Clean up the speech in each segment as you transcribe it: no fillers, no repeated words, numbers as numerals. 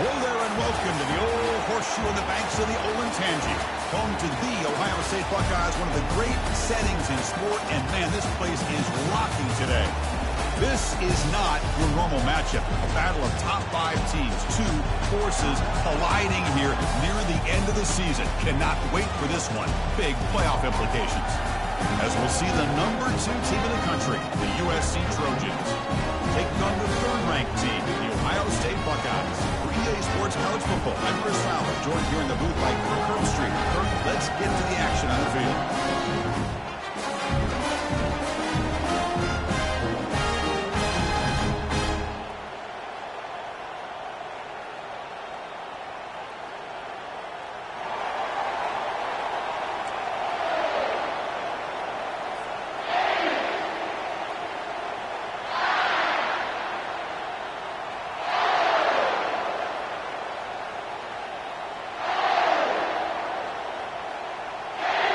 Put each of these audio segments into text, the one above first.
Hello there and welcome to the old horseshoe on the banks of the Olentangy. Home to the Ohio State Buckeyes, one of the great settings in sport, and man, this place is rocking today. This is not your normal matchup. A battle of top 5 teams, 2 forces colliding here near the end of the season. Cannot wait for this one. Big playoff implications. As we'll see the number 2 team in the country, the USC Trojans, taking on the 3rd-ranked team, the Ohio State Buckeyes. For EA Sports College Football, I'm Chris Fowler, joined here in the booth by Kirk Herbstreit. Kirk, let's get to the action on the field.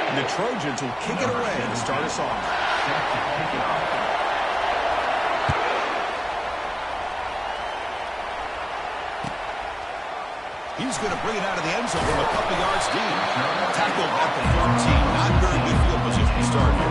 The Trojans will kick it away and start us off. He's going to bring it out of the end zone from a couple yards deep. Tackled at the 14. Not very good field position to start here.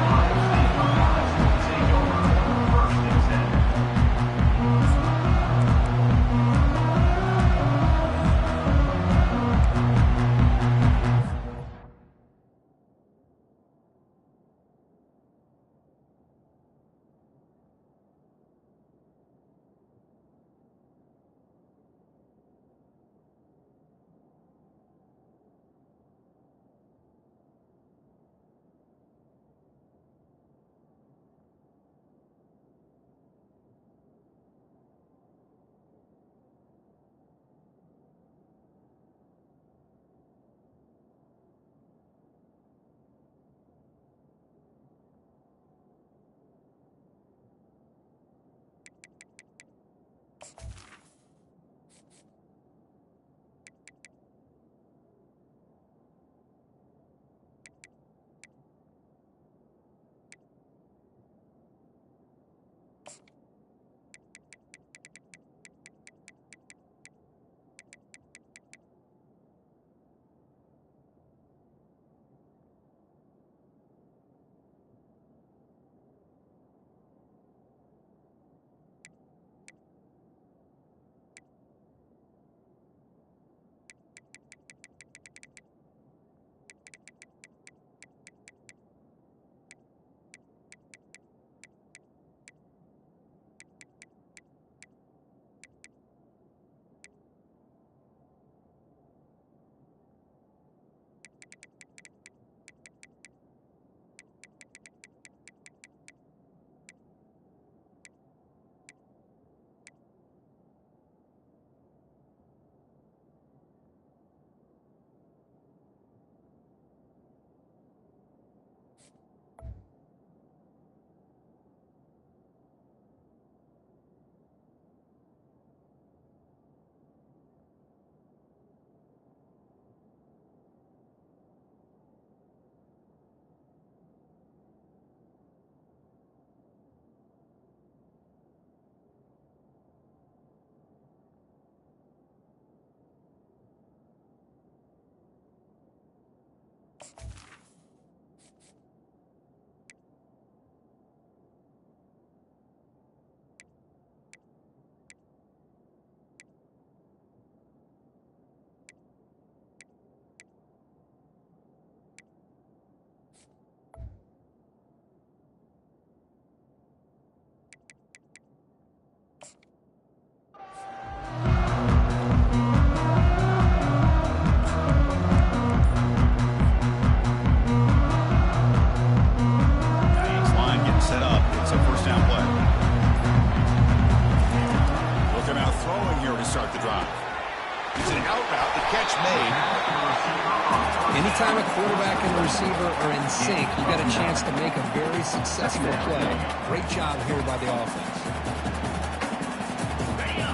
Anytime a quarterback and the receiver are in sync, you've got a chance to make a very successful play. Great job here by the offense.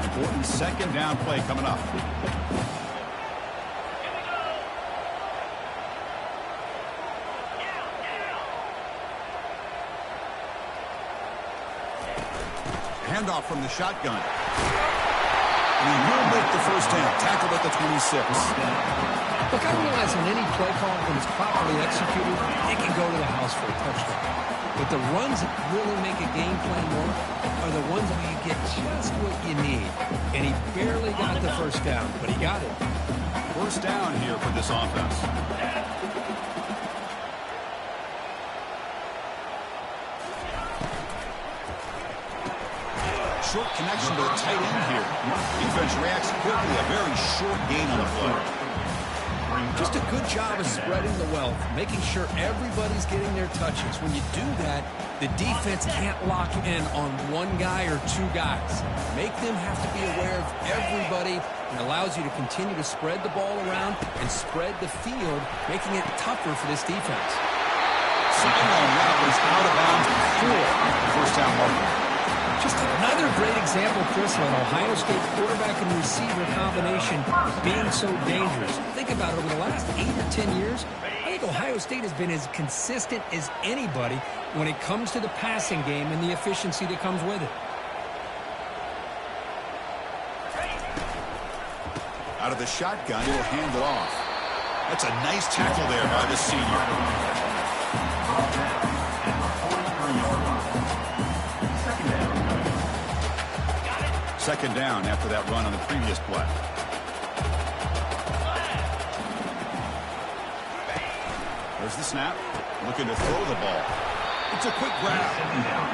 Important 2nd down play coming up. Handoff from the shotgun. And he will make the first down. Tackled at the 26. Look, I realize on any play call, when it's properly executed, it can go to the house for a touchdown. But the runs that really make a game plan work are the ones where you get just what you need. And he barely got the first down, but he got it. First down here for this offense. Short connection to the tight end here. Defense reacts quickly. A very short gain on the play. Just a good job of spreading the wealth, making sure everybody's getting their touches. When you do that, the defense can't lock in on one guy or two guys. Make them have to be aware of everybody, and allows you to continue to spread the ball around and spread the field, making it tougher for this defense. Sideline route was out of bounds before the first down marker. Just another great example, Chris, of an Ohio State quarterback and receiver combination being so dangerous. Think about it, over the last 8 or 10 years, I think Ohio State has been as consistent as anybody when it comes to the passing game and the efficiency that comes with it. Out of the shotgun, he'll hand it off. That's a nice tackle there by the senior. Second down after that run on the previous play. There's the snap. Looking to throw the ball. It's a quick grab.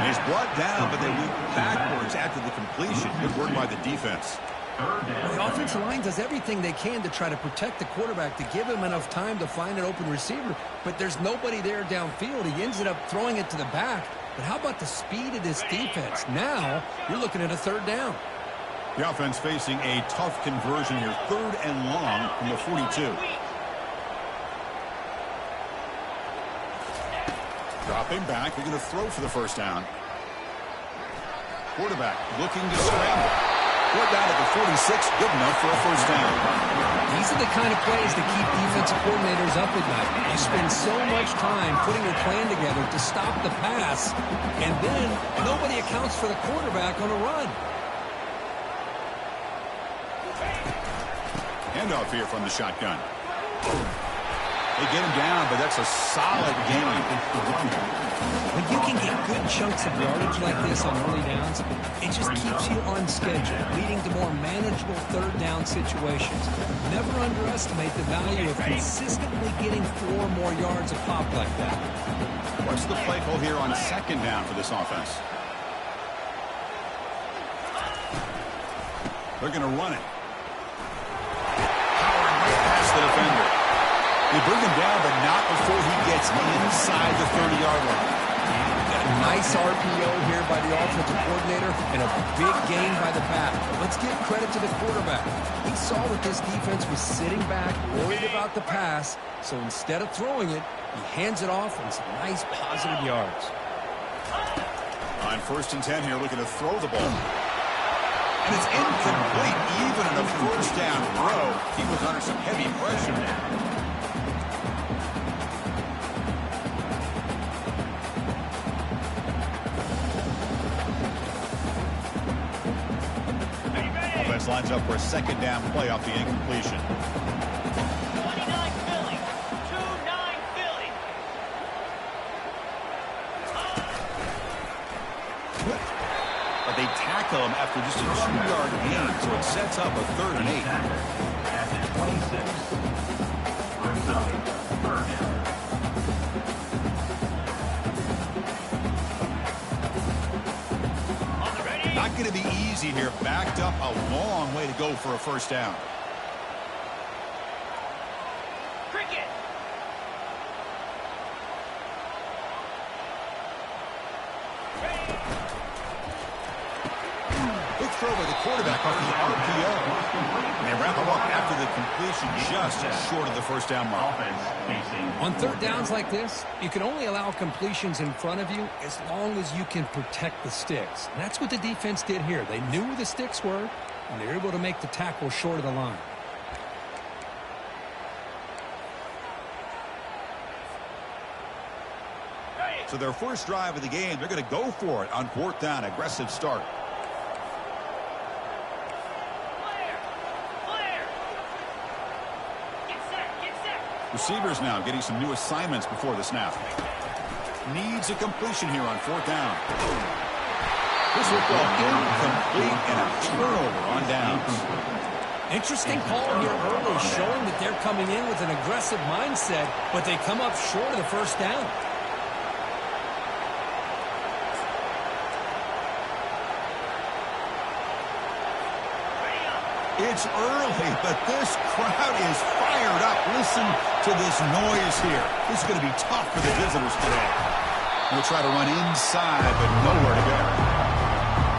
And he's brought down, but they went backwards after the completion. Good work by the defense. The offensive line does everything they can to try to protect the quarterback, to give him enough time to find an open receiver, but there's nobody there downfield. He ends up throwing it to the back. But how about the speed of this defense? Now you're looking at a third down. The offense facing a tough conversion here. Third and long from the 42. Dropping back. They're going to throw for the first down. Quarterback looking to scramble. Brought down at the 46. Good enough for a first down. These are the kind of plays that keep defensive coordinators up at night. You spend so much time putting your plan together to stop the pass, and then nobody accounts for the quarterback on a run. Handoff here from the shotgun. They get him down, but that's a solid gain. When you can get good chunks of yardage like this on early downs, it just keeps you on schedule, leading to more manageable third down situations. Never underestimate the value of consistently getting 4 more yards a pop like that. What's the play call here on second down for this offense? They're going to run it. Past the defender. They bring him down, but not before he gets inside the 30-yard line. A nice RPO here by the offensive coordinator and a big gain by the back. Let's give credit to the quarterback. He saw that this defense was sitting back, worried about the pass, so instead of throwing it, he hands it off and some nice positive yards. On 1st and 10 here, looking to throw the ball. And it's incomplete, even in a first down throw. He was under some heavy pressure. Offense lines up for a second down play off the incompletion. 29 Philly. 2-9 Philly. But they tackle him after just a 2-yard gain, so it sets up a 3rd and 8. At the 26. First down. Not going to be easy here. Backed up a long way to go for a first down. Cricket. Quick throw by the quarterback off the RPO. And they wrap him up after the completion, just short of the first down mark. On third downs like this, you can only allow completions in front of you as long as you can protect the sticks. And that's what the defense did here. They knew where the sticks were, and they were able to make the tackle short of the line. So their first drive of the game, they're going to go for it on 4th down. Aggressive start. Receivers now getting some new assignments before the snap. Needs a completion here on 4th down. This will go incomplete and a turnover on downs. Interesting call here early, showing that they're coming in with an aggressive mindset, but they come up short of the 1st down. It's early, but this crowd is fired up. Listen to this noise here. This is going to be tough for the visitors today. They'll try to run inside, but nowhere to go.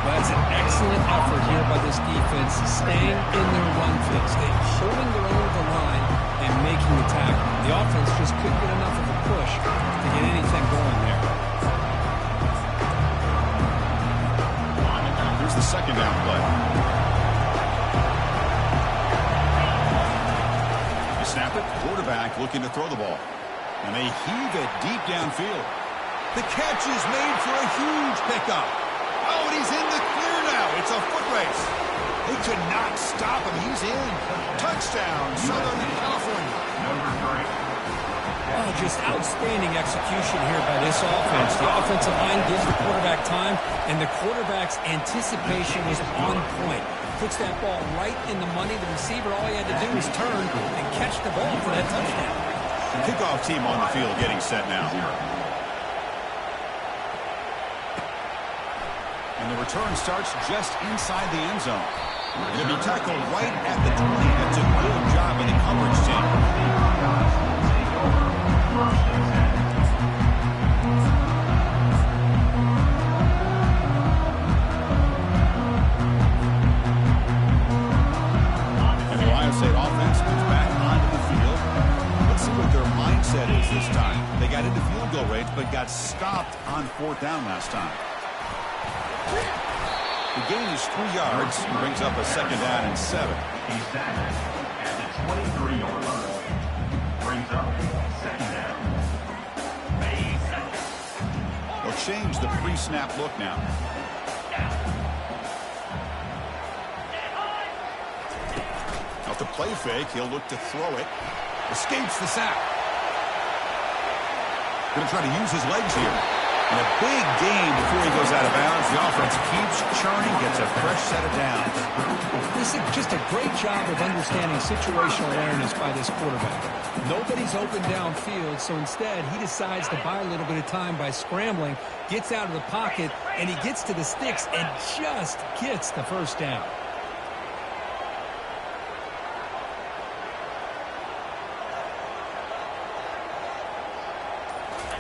Well, that's an excellent effort here by this defense, staying in their run fix. They're holding their own of the line and making the tackle. The offense just couldn't get enough of a push to get anything going there. Here's the 2nd down play. They snap it, quarterback looking to throw the ball. And they heave it deep downfield. The catch is made for a huge pickup. Oh, and he's in the clear now. It's a foot race. They could not stop him. He's in. Touchdown, Southern California. Number 3. Oh, just outstanding execution here by this offense. The offensive line gives the quarterback time, and the quarterback's anticipation was on point. Puts that ball right in the money. The receiver, all he had to do was turn and catch the ball for that touchdown. Kickoff team on the field getting set now. And the return starts just inside the end zone. Going to be tackled right at the 20. That's a good job of the coverage team. And the Ohio State offense comes back onto the field. Let's see what their mindset is this time. They got into field goal range, but got stopped on 4th down last time. The gain is 3 yards, brings up a 2nd down and 7. He's sacked at the 23-yard line. Brings up 2nd down. They'll change the pre-snap look now. Off the play fake, he'll look to throw it. Escapes the sack. Going to try to use his legs here. And a big gain before he goes out of bounds. The offense keeps churning, gets a fresh set of downs. This is just a great job of understanding situational awareness by this quarterback. Nobody's open downfield, so instead he decides to buy a little bit of time by scrambling, gets out of the pocket, and he gets to the sticks and just gets the 1st down.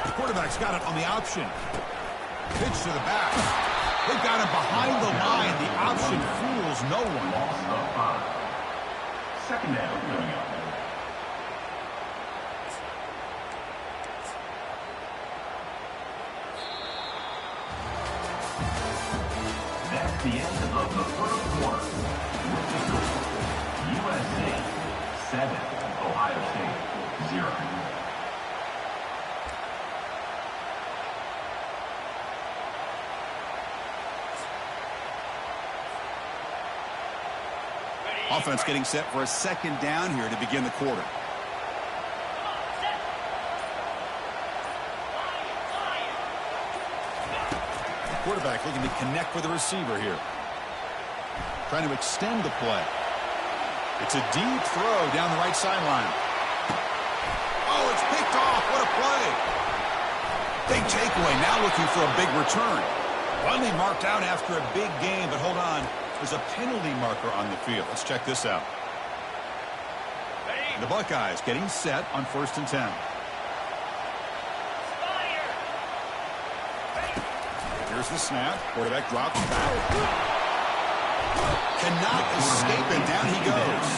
The quarterback's got it on the option. Pitch to the back. They've got him behind the line. The option fools no one. Loss of 5. 2nd down coming up. That's the end of the 1st quarter. USA 7, Ohio State 0. Offense getting set for a 2nd down here to begin the quarter. Quarterback looking to connect with the receiver here. Trying to extend the play. It's a deep throw down the right sideline. Oh, it's picked off. What a play. Big takeaway. Now looking for a big return. Finally marked out after a big game, but hold on. There's a penalty marker on the field. Let's check this out. The Buckeyes getting set on 1st and 10. Here's the snap. Quarterback drops back. Cannot escape it. Down he goes.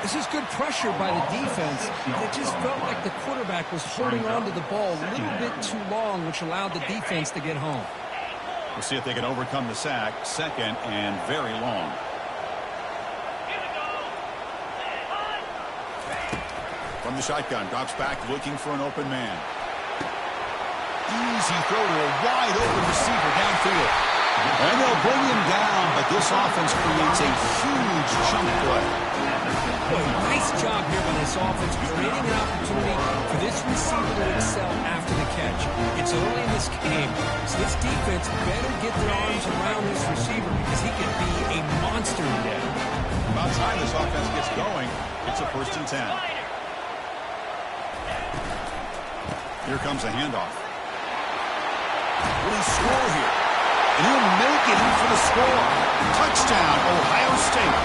This is good pressure by the defense. It just felt like the quarterback was holding on to the ball a little bit too long, which allowed the defense to get home. We'll see if they can overcome the sack. 2nd and very long. From the shotgun, drops back looking for an open man. Easy throw to a wide open receiver downfield. And they'll bring him down, but this offense creates a huge chunk play. boy, nice job here by this offense, creating an opportunity for this receiver to excel after the catch. It's early in this game, so this defense better get their arms around this receiver because he could be a monster today. About time this offense gets going, it's a 1st and 10. Here comes a handoff. Will he score here? And he'll make it in for the score. Touchdown, Ohio State.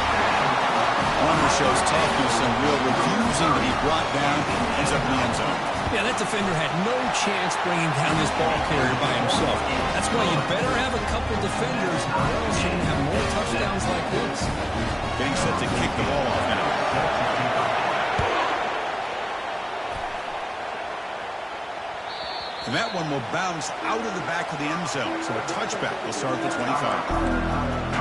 Runner shows toughness and will, refusing to be brought down, ends up in the end zone. Yeah, that defender had no chance bringing down this ball carrier by himself. That's why you better have a couple defenders, or else you're going to have more touchdowns like this. Getting set to kick the ball off now. And that one will bounce out of the back of the end zone. So a touchback will start at the 25.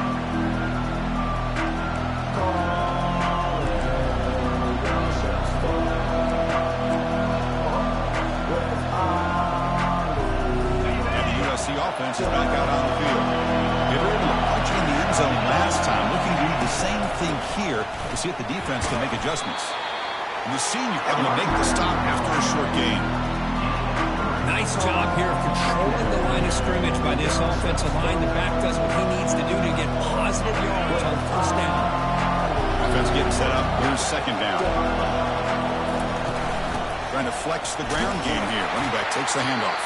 Offense is back out on the field. They were able to punch it in the end zone last time, looking to do the same thing here to see if the defense can make adjustments. And the senior able to make the stop after a short gain. Nice job here of controlling the line of scrimmage by this offensive line. The back does what he needs to do to get positive yards on 1st down. Offense getting set up. Here's 2nd down. Trying to flex the ground game here. Running back takes the handoff.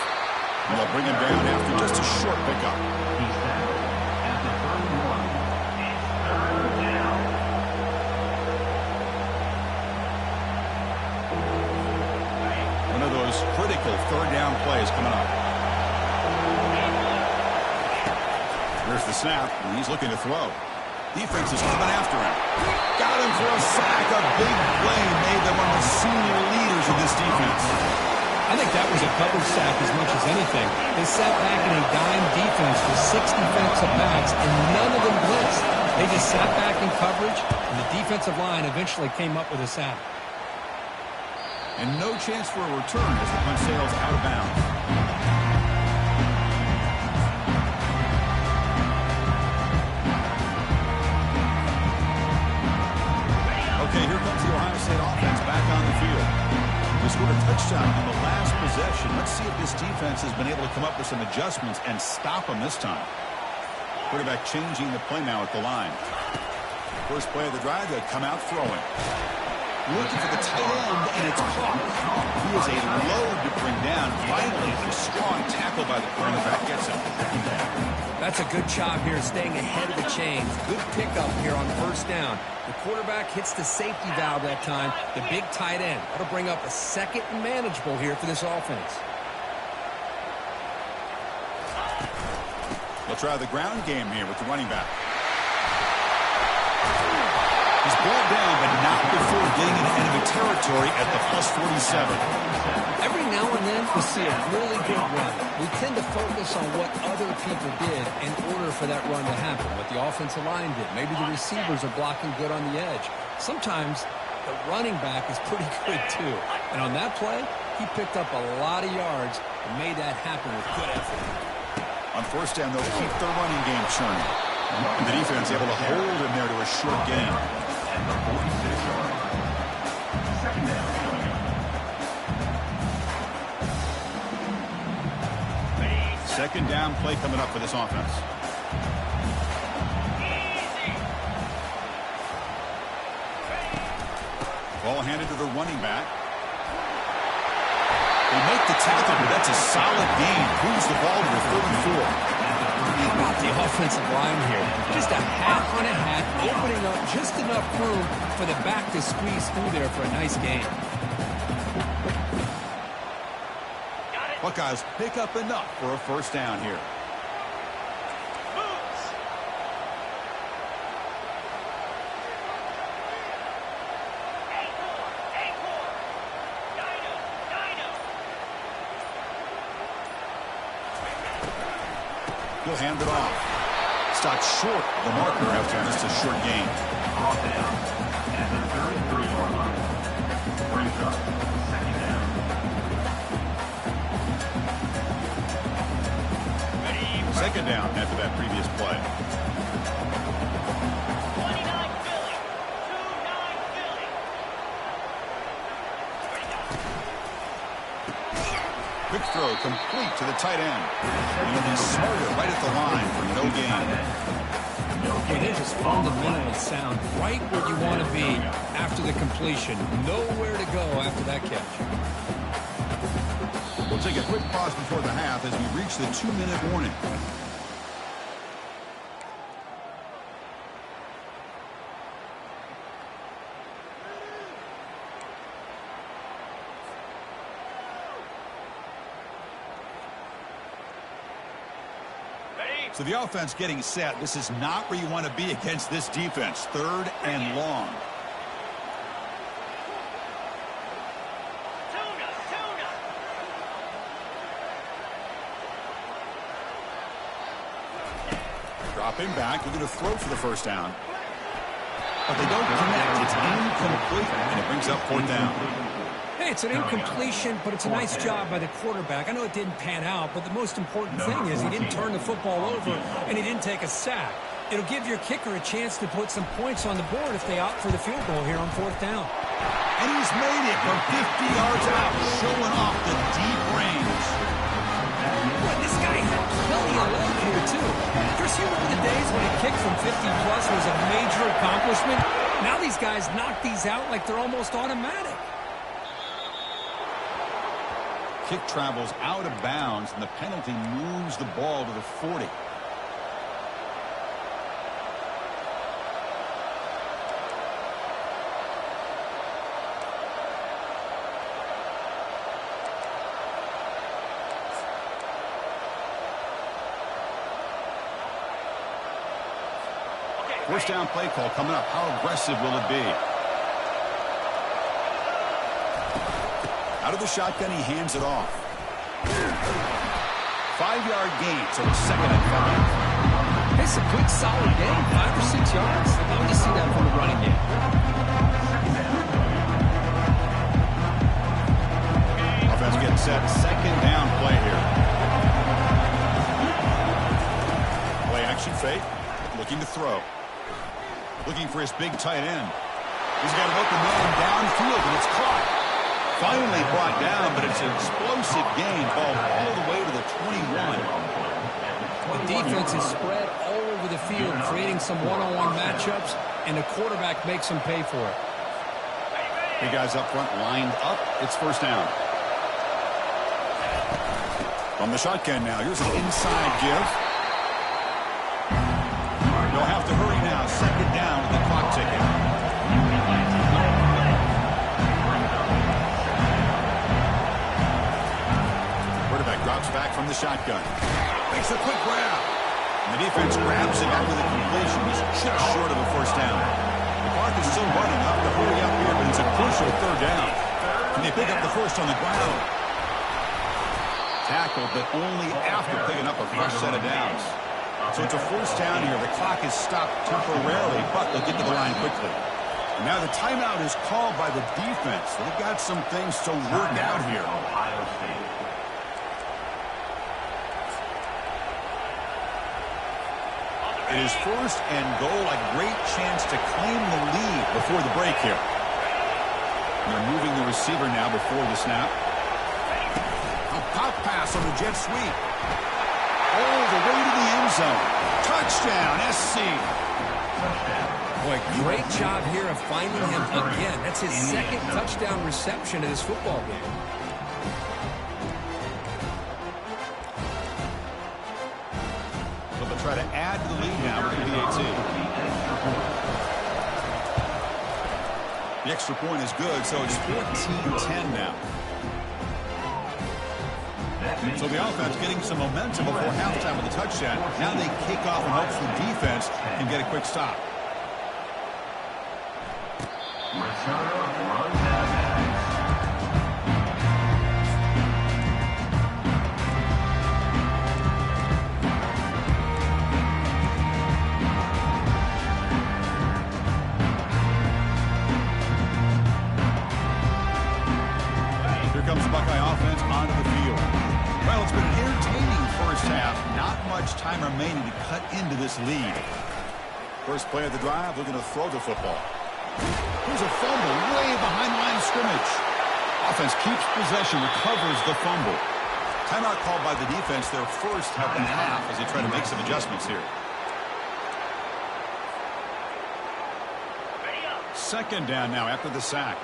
And they'll bring him down after just a short pickup. He's down at the 31. It's 3rd down. One of those critical 3rd down plays coming up. There's the snap, and he's looking to throw. Defense is coming after him. Got him for a sack. A big play made them one of the senior leaders of this defense. I think that was a coverage sack as much as anything. They sat back in a dime defense with 6 defensive backs, and none of them blitzed. They just sat back in coverage, and the defensive line eventually came up with a sack. And no chance for a return as the punt sails out of bounds. Okay, here comes the Ohio State offense back on the field. They scored a touchdown on the last possession. Let's see if this defense has been able to come up with some adjustments and stop them this time. Quarterback changing the play now at the line. First play of the drive, they come out throwing. Looking for the tight end, and it's caught. He is a load to bring down. Finally, a strong tackle by the cornerback gets him. That's a good job here, staying ahead of the chains. Good pickup here on 1st down. The quarterback hits the safety valve that time. The big tight end. That'll bring up a 2nd and manageable here for this offense. They'll try the ground game here with the running back. He's brought down, but not before getting into enemy territory at the +47. Every now and then, we see a really good run. We tend to focus on what other people did in order for that run to happen, what the offensive line did. Maybe the receivers are blocking good on the edge. Sometimes the running back is pretty good, too. And on that play, he picked up a lot of yards and made that happen with good effort. On 1st down, they'll keep their running game churning. And the defense able to hold him there to a short gain. At the 46-yard line. 2nd down. 2nd down play coming up for this offense. Ball handed to the running back. They make the tackle, but that's a solid gain. Moves the ball to the 34. How about the offensive line here? Just a hat on a hat, opening up just enough room for the back to squeeze through there for a nice gain. Buckeyes pick up enough for a 1st down here. He'll hand it off. Stopped short of the marker after just a short gain. Brought down at the 33-yard line. Brings up 2nd down. Second down after that previous play. 29 Philly. 2-9 Philly. throw complete to the tight end. And he'll be smarter right at the line for no gain. It is just fundamentally sound, right where you want to be after the completion. Nowhere to go after that catch. We'll take a quick pause before the half as we reach the 2-minute warning. So the offense getting set. This is not where you want to be against this defense. 3rd and long. Dropping back. We're going to throw for the first down. But they don't connect. It's incomplete. And it brings up 4th down. Hey, it's an incompletion, but it's a nice job by the quarterback. I know it didn't pan out, but the most important thing is he didn't turn the football over and he didn't take a sack. It'll give your kicker a chance to put some points on the board if they opt for the field goal here on 4th down. And he's made it from 50 yards out, showing off the deep range. Boy, this guy had plenty of leg here, too. Chris, you remember the days when a kick from 50-plus was a major accomplishment? Now these guys knock these out like they're almost automatic. Kick travels out of bounds, and the penalty moves the ball to the 40. First down play call coming up. How aggressive will it be? Out of the shotgun, he hands it off. 5-yard gain, so it's 2nd and 5. It's a good, solid game, 5 or 6 yards. How would you see that from the running game? Offense getting set. 2nd down play here. Play action fake. Looking to throw. Looking for his big tight end. He's got an open man downfield, and it's caught. Finally brought down, but it's an explosive gain. Ball all the way to the 21. The defense is spread all over the field, creating some one-on-one matchups, and the quarterback makes them pay for it. Big guys up front lined up. It's first down. From the shotgun now. Here's an inside give. They'll have to hurry now. 2nd down with the clock ticking. Quarterback drops back from the shotgun. Makes a quick grab. And the defense grabs him after the completion. He's just short of a first down. The clock is still running up to hurry up here, but it's a crucial 3rd down. Can they pick up the first on the ground? Tackled, but only after picking up a fresh set of downs. So it's a first down here. The clock is stopped temporarily, but they'll get to the line quickly. And now the timeout is called by the defense. They've got some things to work out here. It is 1st and goal. A great chance to claim the lead before the break here. And they're moving the receiver now before the snap. A pop pass on the jet sweep. All the way to the end zone. Touchdown, SC. Boy, great job here of finding him again. That's his 2nd touchdown reception of this football game. So they'll try to add to the lead now with the PAT. The extra point is good, so it's 14-10 now. So the offense getting some momentum before halftime with a touchdown. Now they kick off and hopes the defense can get a quick stop. Here comes the Buckeye offense onto the field. Well, it's been an entertaining first half. Not much time remaining to cut into this lead. First play of the drive, looking to throw the football. Here's a fumble way behind the line of scrimmage. Offense keeps possession, recovers the fumble. Timeout called by the defense, their first of the half, as they try to make some adjustments here. Second down now after the sack.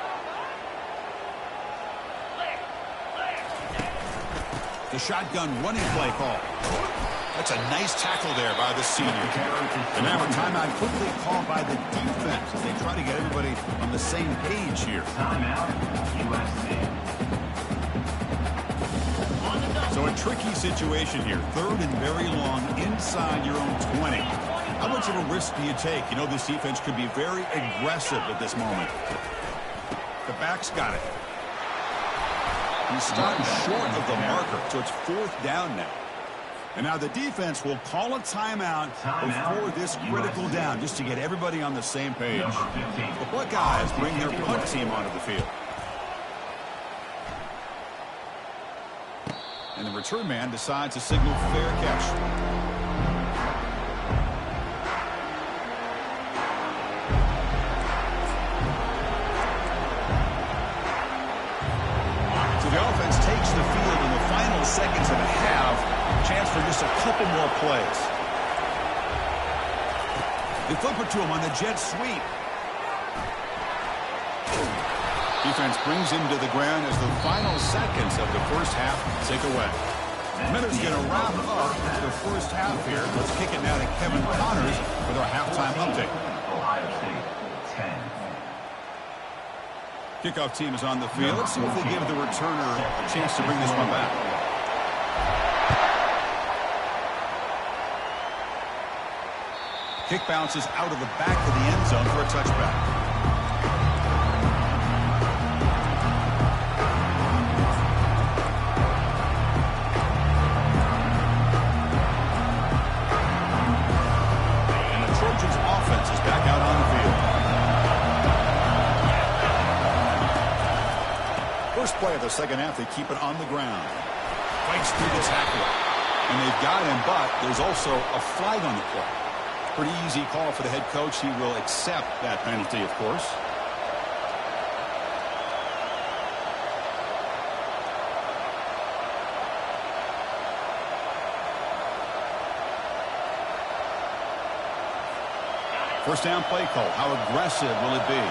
The shotgun running play call. That's a nice tackle there by the senior. And now a timeout quickly called by the defense as they try to get everybody on the same page here. Timeout, USC. So a tricky situation here. Third and very long inside your own 20. How much of a risk do you take? You know, this defense could be very aggressive at this moment. The back's got it. He's stopped short of the marker, so it's fourth down now. And now the defense will call a timeout before this critical down, just to get everybody on the same page. The Buckeyes bring their punt team onto the field. And the return man decides to signal fair catch. The field in the final seconds of the half. Chance for just a couple more plays. They flip it to him on the jet sweep. Defense brings him to the ground as the final seconds of the first half tick away. Minutes going to wrap up the first half here. Let's kick it now to Kevin Connors with our halftime update. Ohio State, 10. Kickoff team is on the field. Let's see if they give the returner a chance to bring this one back. Kick bounces out of the back of the end zone for a touchback. And the Trojans offense is back out on the field. First play of the second half, they keep it on the ground. Fights through the tackle. And they've got him, but there's also a flag on the play. Pretty easy call for the head coach. He will accept that penalty, of course. First down play call. How aggressive will it be?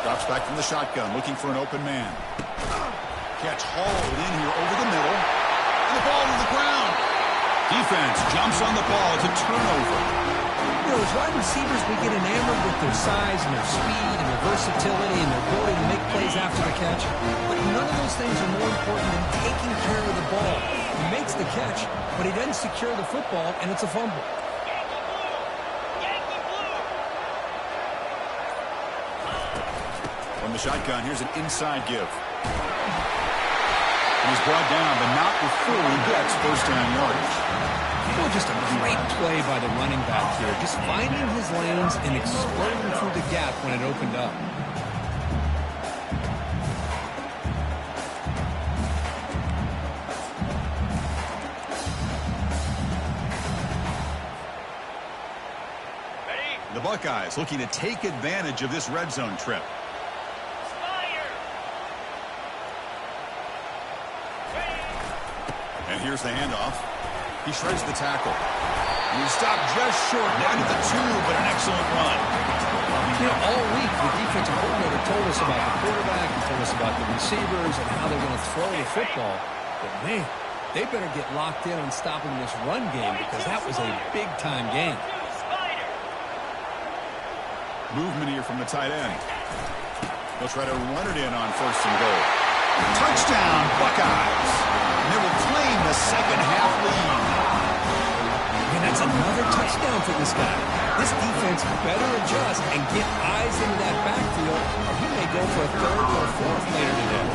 Drops back from the shotgun, looking for an open man. Catch hauled in here over the middle. And the ball to the ground. Defense jumps on the ball. It's a turnover. You know, as wide receivers, we get enamored with their size and their speed and their versatility and their ability to make plays after the catch. But none of those things are more important than taking care of the ball. He makes the catch, but he doesn't secure the football, and it's a fumble. From the shotgun, here's an inside give. He's brought down, but not before he gets first down yardage. Oh, just a great play by the running back here. Just finding his lanes and exploding through the gap when it opened up. The Buckeyes looking to take advantage of this red zone trip. And here's the handoff. He shreds the tackle. He stopped just short, down to the 2, but an excellent run. You know, all week the defensive coordinator told us about the quarterback, he told us about the receivers and how they're going to throw the football. But man, they better get locked in on stopping this run game because that was a big-time game. Movement here from the tight end. They'll try to run it in on first and goal. Touchdown, Buckeyes. And they will claim the second half lead. And that's another touchdown for this guy. This defense better adjust and get eyes into that backfield, or he may go for a third or fourth later today.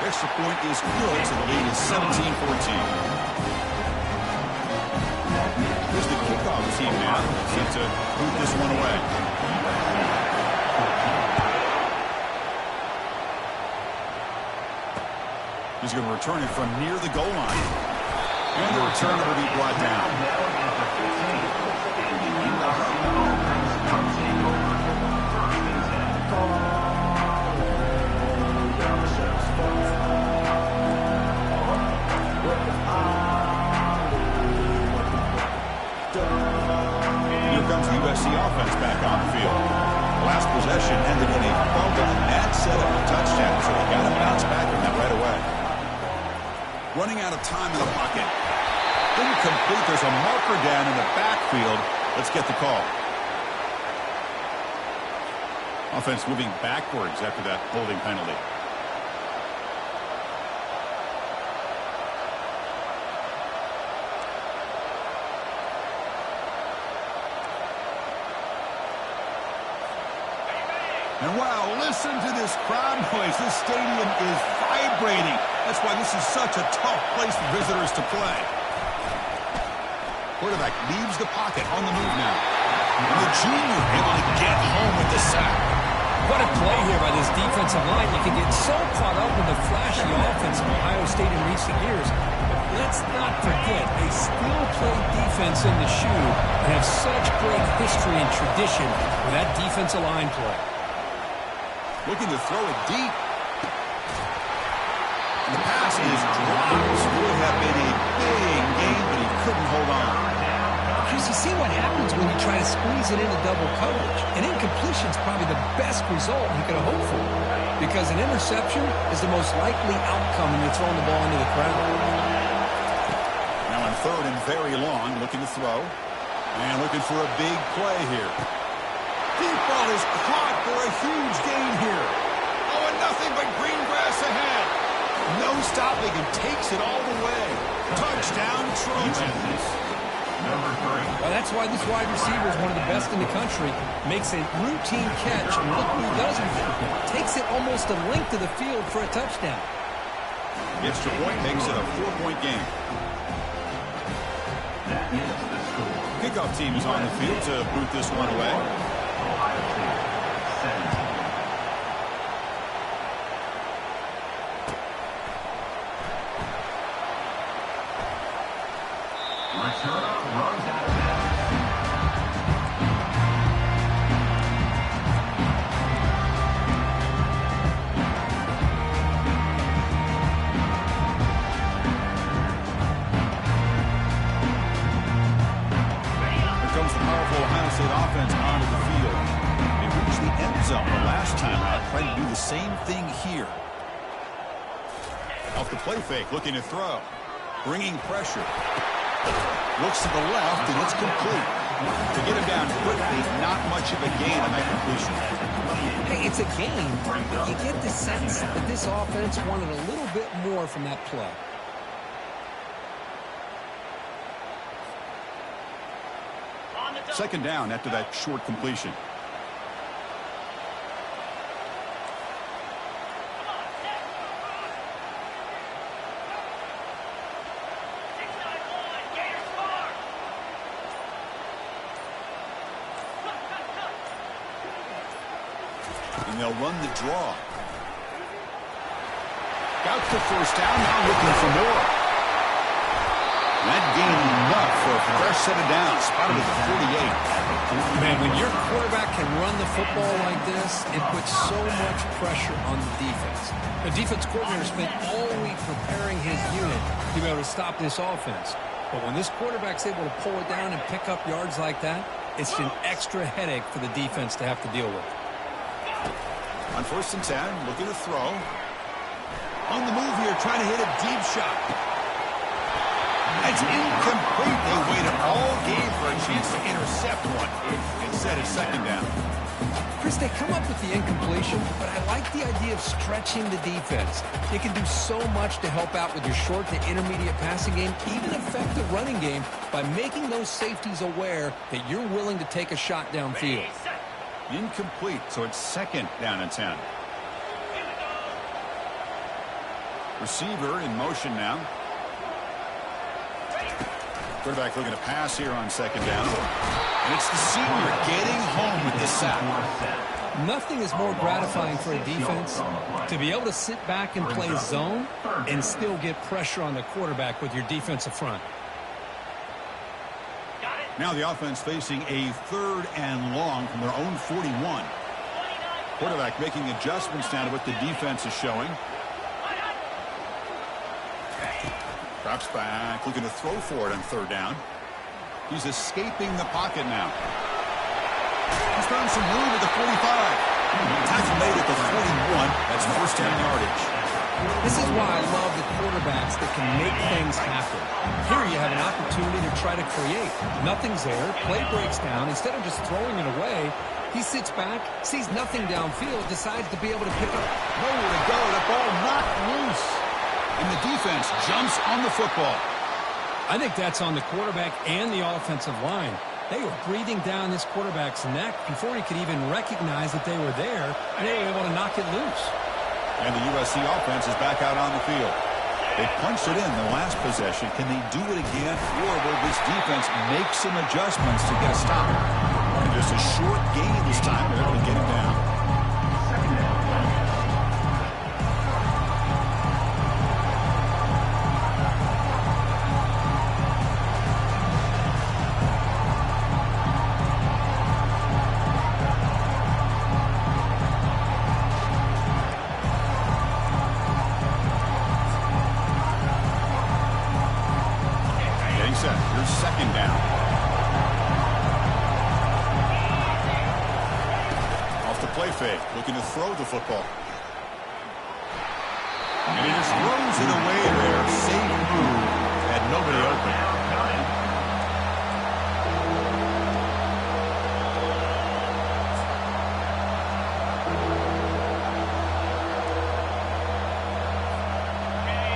Extra point is good, so the lead is 17-14. Here's the kickoff team now, set to boot this one away. He's going to return it from near the goal line. And the returner will be brought down. USC offense back on the field. The last possession ended in a well-done net set up a touchdown, so they got to bounce back from that right away. Running out of time in the pocket. Incomplete. There's a marker down in the backfield. Let's get the call. Offense moving backwards after that holding penalty. And wow, listen to this crowd noise. This stadium is vibrating. That's why this is such a tough place for visitors to play. Quarterback leaves the pocket on the move now. And the junior able to get home with the sack. What a play here by this defensive line. You can get so caught up in the flashy offense of Ohio State in recent years. But let's not forget a skill-played defense in the shoe and have such great history and tradition with that defensive line play. Looking to throw it deep. And the pass is dropped. Would have been a big game, but he couldn't hold on. Chris, you see what happens when you try to squeeze it into double coverage. An incompletion is probably the best result you could have hoped for, because an interception is the most likely outcome when you're throwing the ball into the crowd. Now on third and very long, looking to throw. And looking for a big play here. Deep ball is caught for a huge gain here. Oh, and nothing but green grass ahead. No stopping and takes it all the way. Touchdown, Trojans. Number 3. Well, that's why this wide receiver is one of the best in the country. Makes a routine catch, and look who does it. Takes it almost a length of the field for a touchdown. Extra point makes it a 4-point game. That is the score. Kickoff team is on the field to boot this one away. Ohio State 17. Return runs out of bounds. Here comes the powerful Ohio State offense onto the field. They reached the end zone the last time out, trying to do the same thing here. Off the play fake, looking to throw. Bringing pressure. Looks to the left, and it's complete. To get him down quickly, not much of a gain on that completion. Hey, it's a game. You get the sense that this offense wanted a little bit more from that play. Second down after that short completion. And they'll run the draw. Got the first down, now looking for more. And that gained enough for a fresh set of downs. Spotted at the 48. Man, when your quarterback can run the football like this, it puts so much pressure on the defense. The defense coordinator spent all week preparing his unit to be able to stop this offense. But when this quarterback's able to pull it down and pick up yards like that, it's an extra headache for the defense to have to deal with. On 1st and 10, looking to throw. On the move here, trying to hit a deep shot. It's incomplete. They waited all game for a chance to intercept one. Instead, it's second down. Chris, they come up with the incompletion, but I like the idea of stretching the defense. You can do so much to help out with your short to intermediate passing game, even affect the running game by making those safeties aware that you're willing to take a shot downfield. Incomplete, so it's second down and 10. Receiver in motion now. Quarterback looking to pass here on second down. And it's the senior getting home with the sack. Nothing is more gratifying for a defense to be able to sit back and play zone and still get pressure on the quarterback with your defensive front. Now the offense facing a 3rd and long from their own 41. Quarterback making adjustments now to what the defense is showing. Drops back, looking to throw for it on 3rd down. He's escaping the pocket now. He's found some room at the 45. Tackle made at the 41. That's first down yardage. This is why I love the quarterbacks that can make things happen. Here you have an opportunity to try to create. Nothing's there. Play breaks down. Instead of just throwing it away, he sits back, sees nothing downfield, decides to be able to pick up. Nowhere to go. That ball not loose. And the defense jumps on the football. I think that's on the quarterback and the offensive line. They were breathing down this quarterback's neck before he could even recognize that they were there, and they were able to knock it loose. And the USC offense is back out on the field. They punched it in the last possession. Can they do it again, or will this defense make some adjustments to get a stop? And just a short gain this time. They're able to get him down. Here's second down. Off the play fake, looking to throw the football. And he just throws it away there. Safe move. Had nobody open.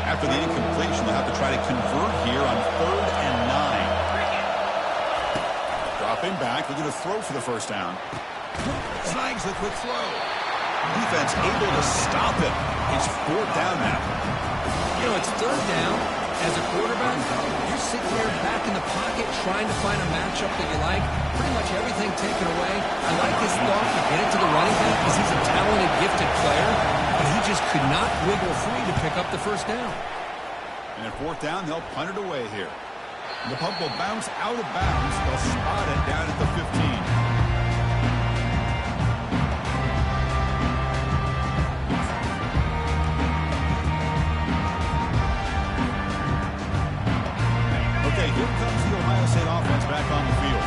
After the incompletion, they'll have to try to convert here on 3rd and 9. Dropping back, looking to throw for the first down. Snags the quick throw. Defense able to stop it. It's 4th down now. You know, it's 3rd down. As a quarterback, you're sitting there back in the pocket trying to find a matchup that you like. Pretty much everything taken away. I like his thought to get it to the running back because he's a talented, gifted player. But he just could not wiggle free to pick up the first down. And at 4th down, they'll punt it away here. And the punt will bounce out of bounds. They'll spot it down at the 15. Okay, here comes the Ohio State offense back on the field.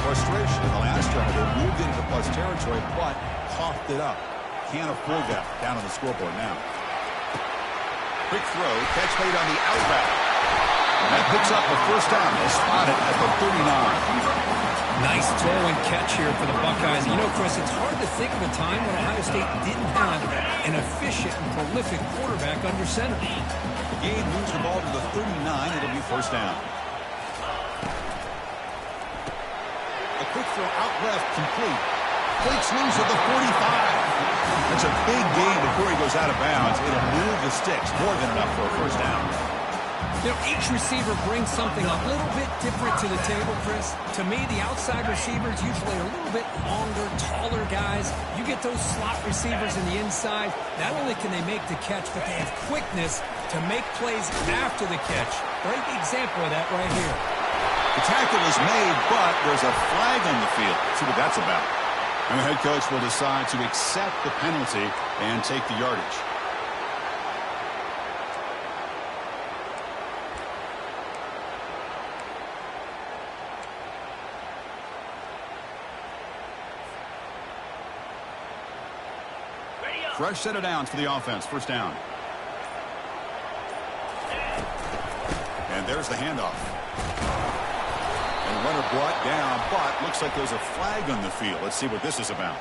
Frustration in the last drive. They moved into plus territory, but coughed it up. Can't afford that. Down on the scoreboard now. Quick throw. Catch made on the out route. And that picks up a first down. They spot it at the 39. Nice throw and catch here for the Buckeyes. You know, Chris, it's hard to think of a time when Ohio State didn't have an efficient and prolific quarterback under center. The game moves the ball to the 39. It'll be first down. A quick throw out left, complete. Breaks loose at the 45. That's a big gain before he goes out of bounds. It'll move the sticks. More than enough for a first down. You know, each receiver brings something a little bit different to the table, Chris. To me, the outside receivers usually are a little bit longer, taller guys. You get those slot receivers in the inside. Not only can they make the catch, but they have quickness to make plays after the catch. Great example of that right here. The tackle is made, but there's a flag on the field. Let's see what that's about. And the head coach will decide to accept the penalty and take the yardage. Fresh set of downs for the offense. First down. And there's the handoff. And runner brought down, but looks like there's a flag on the field. Let's see what this is about.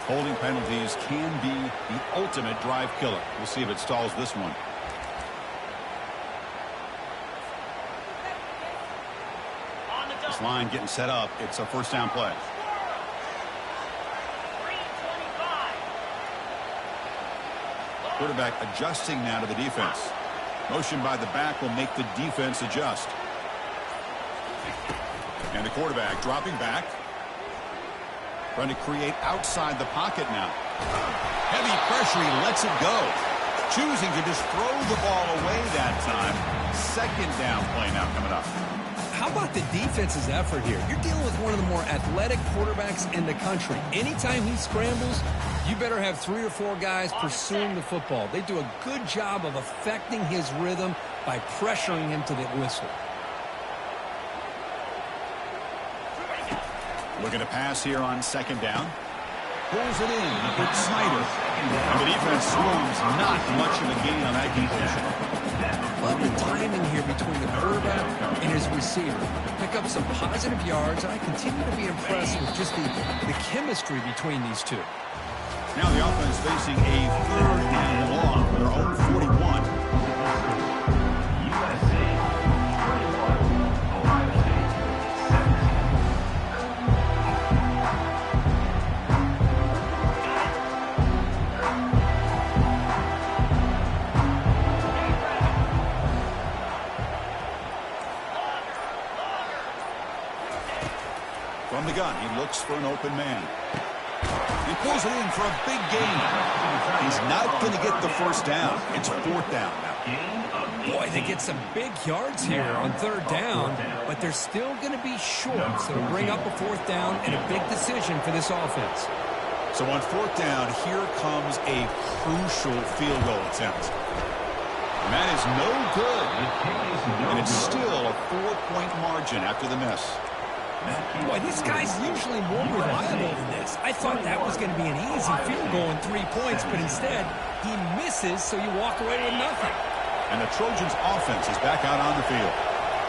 Holding penalties can be the ultimate drive killer. We'll see if it stalls this one. This line getting set up. It's a first down play. Quarterback adjusting now to the defense. Motion by the back will make the defense adjust. And the quarterback dropping back. Trying to create outside the pocket now. Heavy pressure, he lets it go. Choosing to just throw the ball away that time. Second down play now coming up. How about the defense's effort here? You're dealing with one of the more athletic quarterbacks in the country. Anytime he scrambles, you better have 3 or 4 guys pursuing the football. They do a good job of affecting his rhythm by pressuring him to the whistle. Looking to pass here on second down. Pulls it in. Good Snyder. And the defense swarms. Not much of a gain on that completion. Love the timing here between the quarterback and his receiver. Pick up some positive yards, and I continue to be impressed with just the chemistry between these two. Now the offense facing a 3rd and long for their own 41. USA 21, Ohio State 17. From the gun, he looks for an open man. He pulls it in for a big gain. He's not going to get the first down. It's 4th down now. Boy, they get some big yards here on 3rd down, but they're still going to be short. So to bring up a 4th down and a big decision for this offense. So on 4th down, here comes a crucial field goal attempt. And that is no good. And it's still a 4-point margin after the miss. Boy, this guy's usually more reliable than this. I thought that was going to be an easy field goal in 3 points, but instead, he misses, so you walk away with nothing. And the Trojans' offense is back out on the field.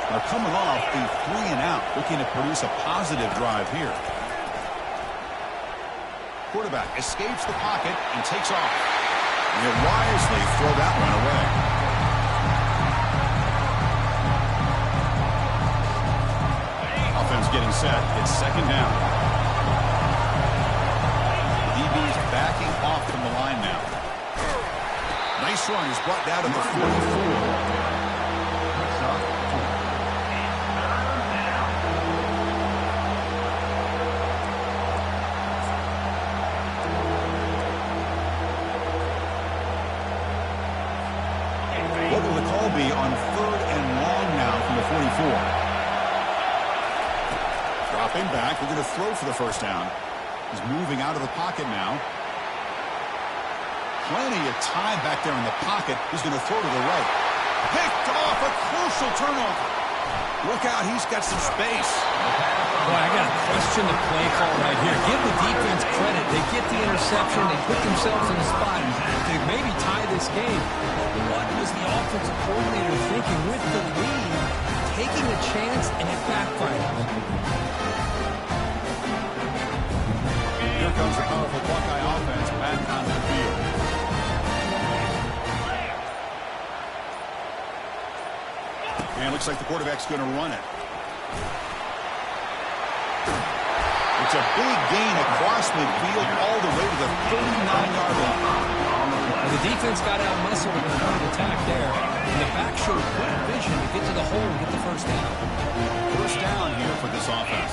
They're coming off the 3 and out, looking to produce a positive drive here. Quarterback escapes the pocket and takes off. And he'll wisely throw that one away. Offense getting set. It's 2nd down. DB's backing off from the line now. Nice run. He's brought down to the 44. What will the call be on 3rd and long now from the 44? Dropping back. We're going to throw for the first down. He's moving out of the pocket now. Plenty of time back there in the pocket. He's going to throw to the right. Picked off, a crucial turnover. Look out, he's got some space. Boy, I got to question the play call right here. Give the defense credit. They get the interception. They put themselves in a spot to maybe tie this game. What was the offensive coordinator thinking with the lead? Taking a chance, and it backfired. Here comes the powerful Buckeye offense back onto the field. And it looks like the quarterback's going to run it. It's a big gain across midfield all the way to the 39-yard line. The defense got out muscled in the front attack there. And the back showed good vision to get to the hole and get the first down. First down here for this offense.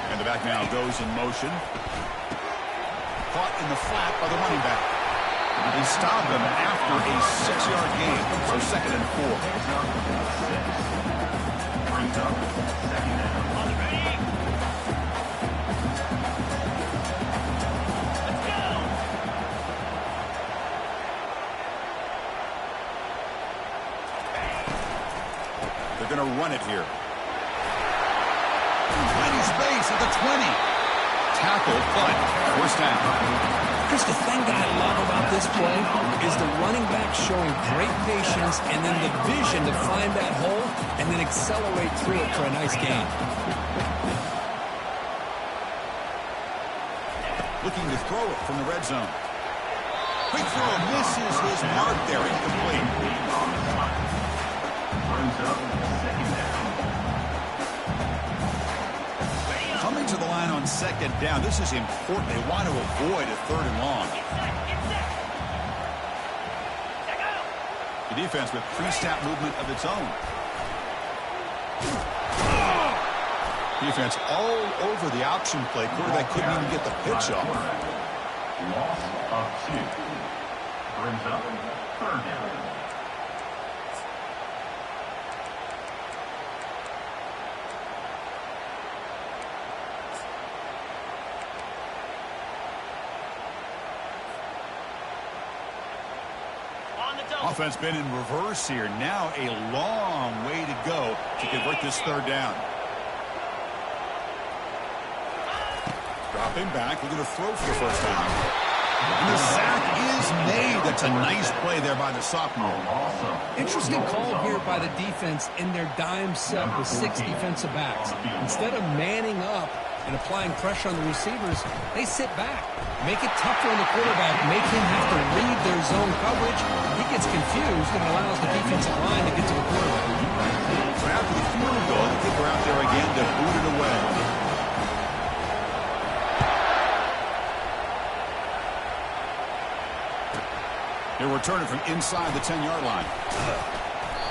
And the back now goes in motion. Caught in the flat by the running back. They stop him after a 6-yard gain. So 2nd and 4. Brings up 2nd down. They're going to run it here. Plenty space at the 20. Tackle, but first down. Chris, the thing that I love about this play is the running back showing great patience and then the vision to find that hole and then accelerate through it for a nice gain. Looking to throw it from the red zone. Quick throw, misses his mark there, incomplete. Brings up 2nd down. Coming to the line on 2nd down. This is important. They want to avoid a 3rd and long. The defense with pre-snap movement of its own. Defense all over the option play. Quarterback couldn't even get the pitch off. Loss of 2. Brings up 3rd down. Offense been in reverse here. Now a long way to go to convert this 3rd down. Dropping back, looking to throw for the first down. And the sack is made. That's a nice play there by the sophomore. Interesting call here by the defense in their dime set with 6 defensive backs. Instead of manning up and applying pressure on the receivers, they sit back. Make it tougher on the quarterback. Make him have to read their zone coverage. He gets confused and allows the defensive line to get to the quarterback. So after the field goal, the kicker out there again to boot it away. They're returning from inside the 10-yard line.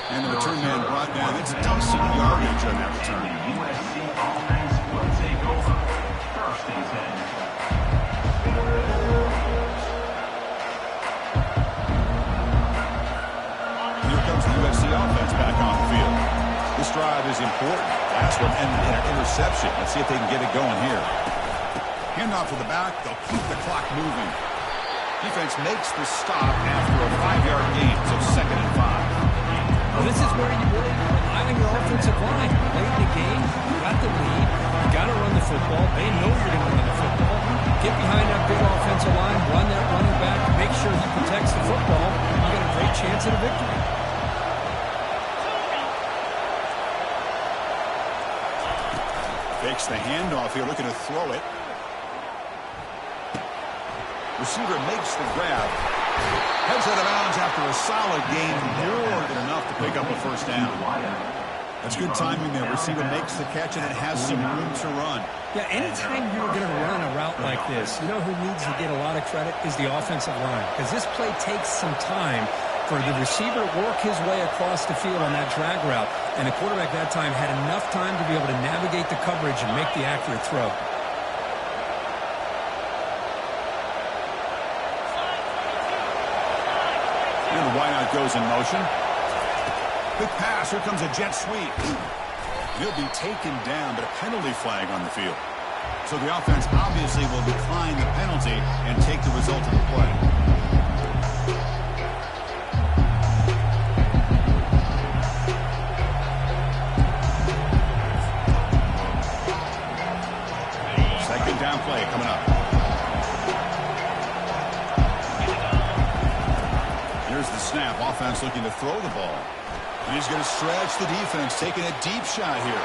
And the return man brought down. It's decent yardage on that return. USC offense will take over. First and 10. Here comes the USC offense back on the field. This drive is important. Last one ended in an interception. Let's see if they can get it going here. Handoff to the back. They'll keep the clock moving. Defense makes the stop after a 5-yard gain, so 2nd and 5. Well, this is where you really rely on your offensive line. Late in the game, you got the lead, you got to run the football. They know you're going to run the football. Get behind that big offensive line, run that running back, make sure he protects the football. You got a great chance at a victory. Fakes the handoff here, looking to throw it. Receiver makes the grab. Heads out of bounds after a solid gain, more than enough to pick up a first down. That's good timing there. Receiver makes the catch and it has some room to run. Yeah, anytime you're going to run a route like this, you know who needs to get a lot of credit is the offensive line. Because this play takes some time for the receiver to work his way across the field on that drag route. And the quarterback that time had enough time to be able to navigate the coverage and make the accurate throw. And the wideout goes in motion. Quick pass. Here comes a jet sweep. He'll be taken down, but a penalty flag on the field. So the offense obviously will decline the penalty and take the result of the play. Second down play coming up. Here's the snap. Offense looking to throw the ball. And he's going to stretch the defense, taking a deep shot here.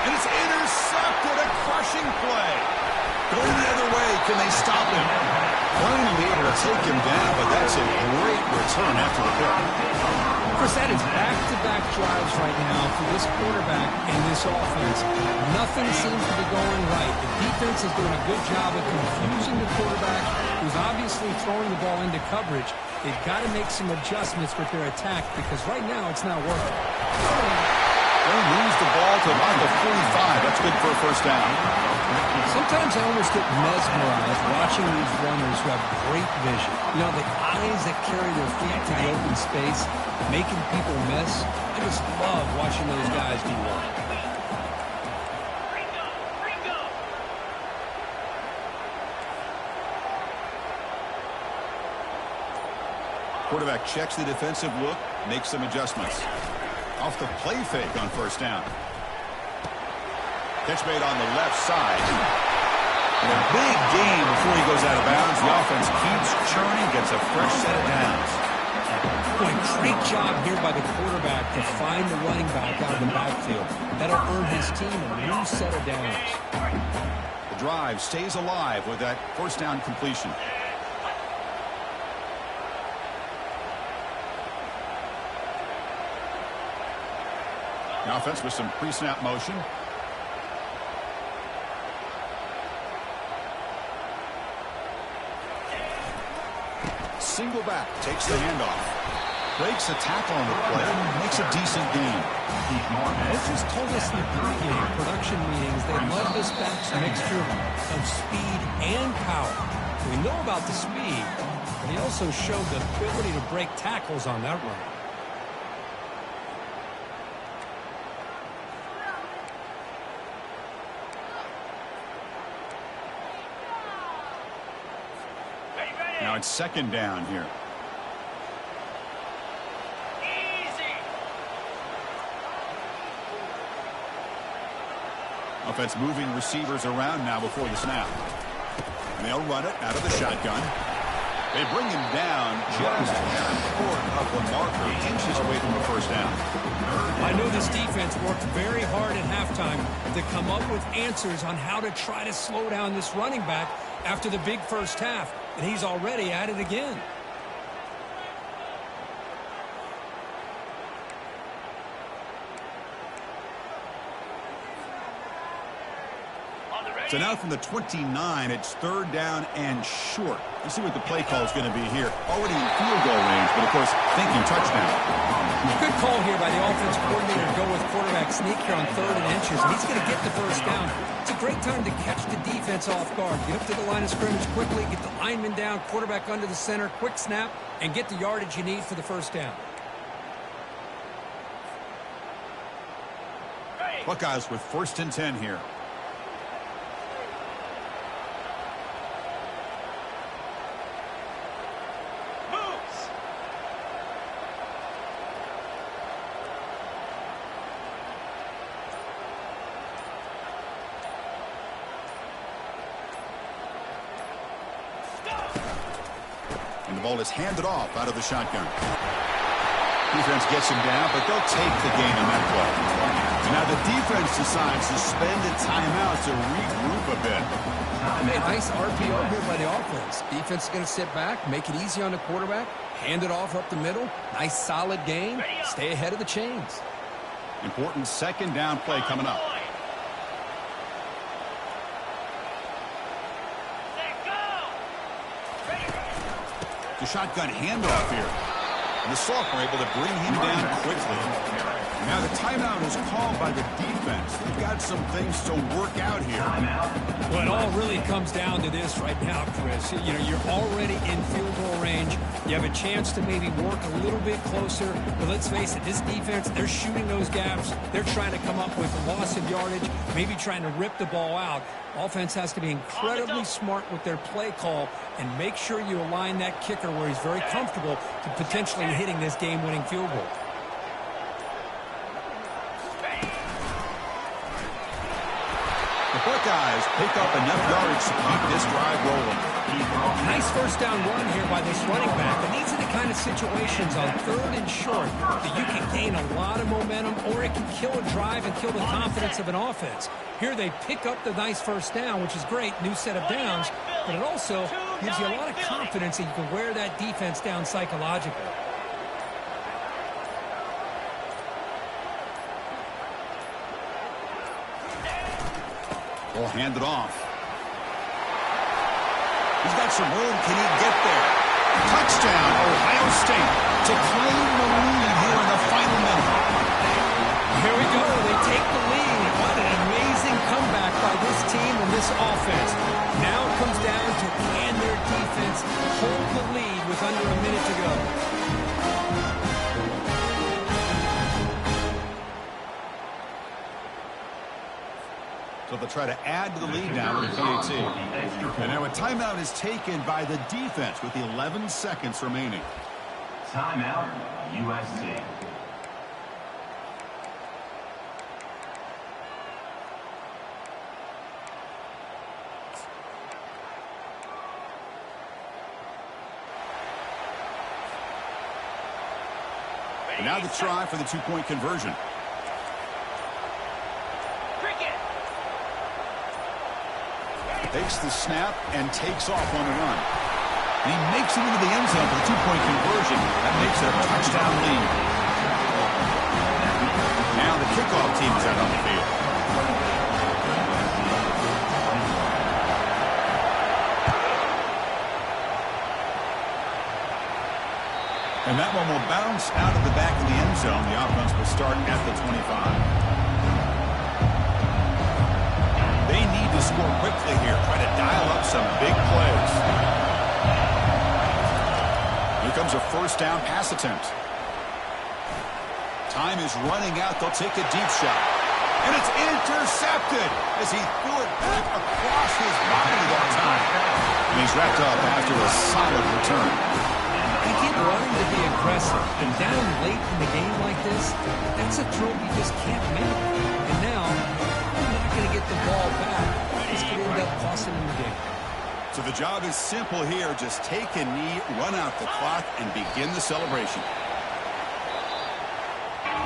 And it's intercepted. A crushing play. Going the other way. Can they stop him? Finally able to take him down, but that's a great return after the pick. Chris, that is back-to-back drives right now for this quarterback and this offense. Nothing seems to be going right. The defense is doing a good job of confusing the quarterback, who's obviously throwing the ball into coverage. They've got to make some adjustments with their attack because right now it's not working. They lose the ball to about the 45. That's good for a first down. Sometimes I almost get mesmerized watching these runners who have great vision. You know, the eyes that carry their feet to the open space, making people miss. I just love watching those guys do well. Quarterback checks the defensive look, makes some adjustments. Off the play fake on first down. Catch made on the left side. And a big gain before he goes out of bounds. The offense keeps churning, gets a fresh set of downs. Boy, great job here by the quarterback to find the running back out of the backfield. That'll earn his team a new set of downs. The drive stays alive with that first down completion. The offense with some pre-snap motion. Single back, takes the handoff. Breaks a tackle on the play and makes a decent gain. Coaches told us in the pregame production meetings they love this back's mixture of speed and power. We know about the speed, but he also showed the ability to break tackles on that run. Now it's second down here. Easy. Offense moving receivers around now before the snap. And they'll run it out of the shotgun. They bring him down just short of the marker, inches away from the first down. I know this defense worked very hard at halftime to come up with answers on how to try to slow down this running back after the big first half, and he's already at it again. So now from the 29, it's third down and short. Let's see what the play call is going to be here. Already in field goal range, but of course, thinking touchdown. Good call here by the offense coordinator to go with quarterback sneak here on 3rd and inches, and he's going to get the first down. It's a great time to catch the defense off guard. Get up to the line of scrimmage quickly, get the lineman down, quarterback under the center, quick snap, and get the yardage you need for the first down. Buckeyes with 1st and 10 here. And the ball is handed off out of the shotgun. Defense gets him down, but they'll take the gain on that play. And now the defense decides to spend a timeout to regroup a bit. Nice RPO here by the offense. Defense is going to sit back, make it easy on the quarterback, hand it off up the middle. Nice solid gain. Stay ahead of the chains. Important 2nd down play coming up. The shotgun handoff here. And the sophomore able to bring him down quickly. Now the timeout is called by the defense. They've got some things to work out here. Well, it all really comes down to this right now, Chris. You know, you're already in field goal range. You have a chance to maybe work a little bit closer. But let's face it, this defense, they're shooting those gaps. They're trying to come up with a loss of yardage, maybe trying to rip the ball out. Offense has to be incredibly smart with their play call and make sure you align that kicker where he's very comfortable to potentially hitting this game-winning field goal. The Buckeyes pick up enough yardage to keep this drive rolling. Nice first down run here by this running back. And these are the kind of situations on 3rd and short that you can gain a lot of momentum, or it can kill a drive and kill the confidence of an offense. Here they pick up the nice first down, which is great, new set of downs, but it also gives you a lot of confidence that you can wear that defense down psychologically. Ball handed off. He's got some room. Can he get there? Touchdown, Ohio State, to claim the lead here in the final minute. Here we go. They take the lead. What an amazing comeback by this team and this offense. Now it comes down to can their defense hold the lead with under a minute to go. So they'll try to add to the lead now with the PAT. And now a timeout is taken by the defense with 11 seconds remaining. Timeout, USC. And now the try for the 2-point conversion. Takes the snap and takes off on the run. And he makes it into the end zone for the 2-point conversion. That makes it a touchdown lead. Now the kickoff team is out on the field. And that one will bounce out of the back of the end zone. The offense will start at the 25. They need to score quickly here. Try to dial up some big plays. Here comes a first down pass attempt. Time is running out. They'll take a deep shot. And it's intercepted as he threw it back across his body that time. And he's wrapped up after a solid return. They keep running to be aggressive. And down late in the game like this, that's a throw you just can't make. And now, they're not going to get the ball back. This could end up costing them the game. So the job is simple here. Just take a knee, run out the clock, and begin the celebration.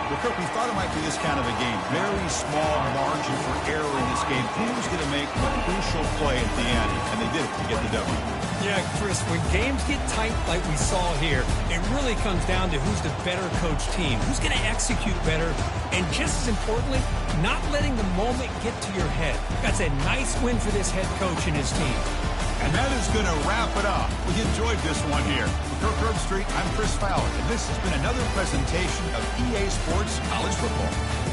Well, Kirk, we thought it might be this kind of a game. Very small margin for error in this game. Who's going to make the crucial play at the end? And they did it to get the W. Yeah, Chris, when games get tight like we saw here, it really comes down to who's the better coached team, who's going to execute better, and just as importantly, not letting the moment get to your head. That's a nice win for this head coach and his team. And that is going to wrap it up. We enjoyed this one here. For Kirk Herbstreit, I'm Chris Fowler, and this has been another presentation of EA Sports College Football.